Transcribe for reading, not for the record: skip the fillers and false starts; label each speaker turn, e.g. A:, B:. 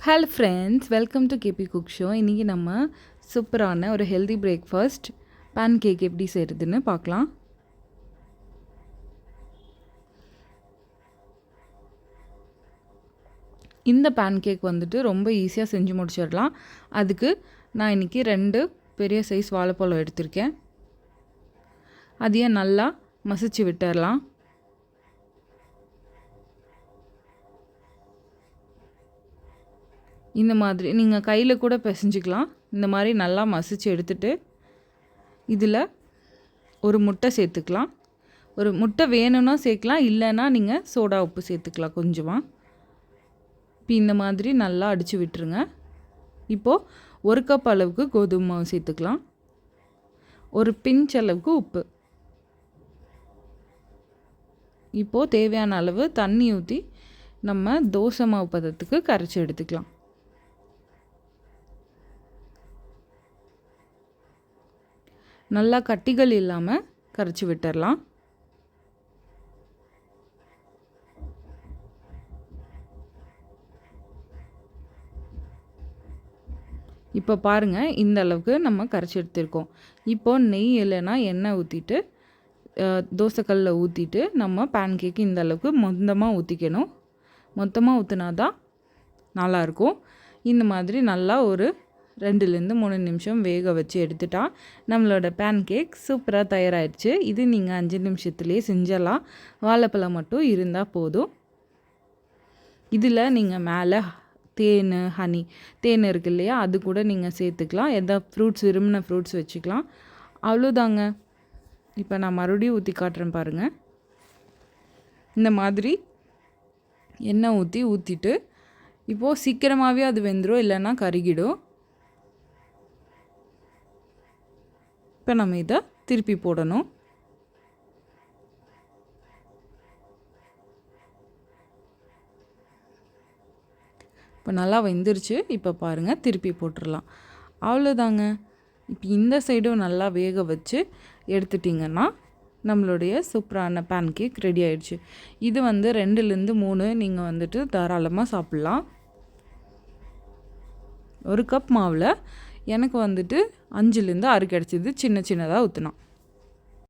A: Hello friends, welcome to கேபி cook show. இன்றைக்கி நம்ம சூப்பரான ஒரு ஹெல்தி பிரேக்ஃபாஸ்ட் பேன் கேக் எப்படி செய்கிறதுன்னு பார்க்கலாம். இந்த பேன் கேக் வந்துட்டு ரொம்ப ஈஸியாக செஞ்சு முடிச்சிடலாம். அதுக்கு நான் இன்றைக்கி 2 பெரிய சைஸ் வாழைப்பழம் எடுத்திருக்கேன். அதையே நல்லா மசிச்சு விட்டுடலாம். இந்த மாதிரி நீங்கள் கையில் கூட பிசைஞ்சிக்கலாம். இந்த மாதிரி நல்லா மசிச்சு எடுத்துட்டு இதில் ஒரு முட்டை சேர்த்துக்கலாம். ஒரு முட்டை வேணும்னா சேர்க்கலாம், இல்லைன்னா நீங்கள் சோடா உப்பு சேர்த்துக்கலாம் கொஞ்சமாக. இப்போ இந்த மாதிரி நல்லா அடித்து விட்டுருங்க. இப்போது 1 கப் அளவுக்கு கோதுமை மாவு சேர்த்துக்கலாம். ஒரு பிஞ்ச் அளவுக்கு உப்பு. இப்போது தேவையான அளவு தண்ணி ஊற்றி நம்ம தோசை மாவு பதத்துக்கு கரைச்சி எடுத்துக்கலாம். நல்லா கட்டிகள் இல்லாமல் கரைச்சி விட்டுடலாம். இப்போ பாருங்கள், இந்த அளவுக்கு நம்ம கரைச்சி எடுத்துருக்கோம். இப்போது நெய் இல்லைன்னா எண்ணெய் ஊற்றிட்டு தோசைக்கல்லில் ஊற்றிட்டு நம்ம பேன் கேக்கு இந்த அளவுக்கு மொத்தமாக ஊற்றிக்கணும். மொத்தமாக ஊற்றினா தான் நல்லாயிருக்கும். இந்த மாதிரி நல்லா ஒரு 2லேருந்து 3 நிமிஷம் வேக வச்சு எடுத்துட்டா நம்மளோட பேன் கேக் சூப்பராக தயாராகிடுச்சு. இது நீங்கள் 5 நிமிஷத்துலேயே செஞ்சிடலாம். வாழைப்பழம் மட்டும் இருந்தால் போதும். இதில் நீங்கள் மேலே தேன் இருக்குது இல்லையா, அது கூட நீங்கள் சேர்த்துக்கலாம். ஃப்ரூட்ஸ் விரும்பின ஃப்ரூட்ஸ் வச்சுக்கலாம். அவ்வளோதாங்க. இப்போ நான் மறுபடியும் ஊற்றி காட்டுறேன் பாருங்கள். இந்த மாதிரி எண்ணெய் ஊற்றிட்டு இப்போது சீக்கிரமாகவே அது வெந்துடும், இல்லைன்னா கருகிடும். இப்போ நம்ம இதை திருப்பி போடணும். இப்போ நல்லா வெந்துருச்சு. இப்போ பாருங்கள், திருப்பி போட்டுடலாம். அவ்வளோதாங்க. இப்போ இந்த சைடும் நல்லா வேக வச்சு எடுத்துட்டிங்கன்னா நம்மளுடைய சூப்பரான பேன் கேக் ரெடி ஆயிடுச்சு. இது 2லேருந்து 3 நீங்கள் வந்துட்டு தாராளமாக சாப்பிட்லாம். 1 கப் மாவில் எனக்கு 5லேருந்து 6 கிடச்சிது. சின்னதாக ஊற்றினா.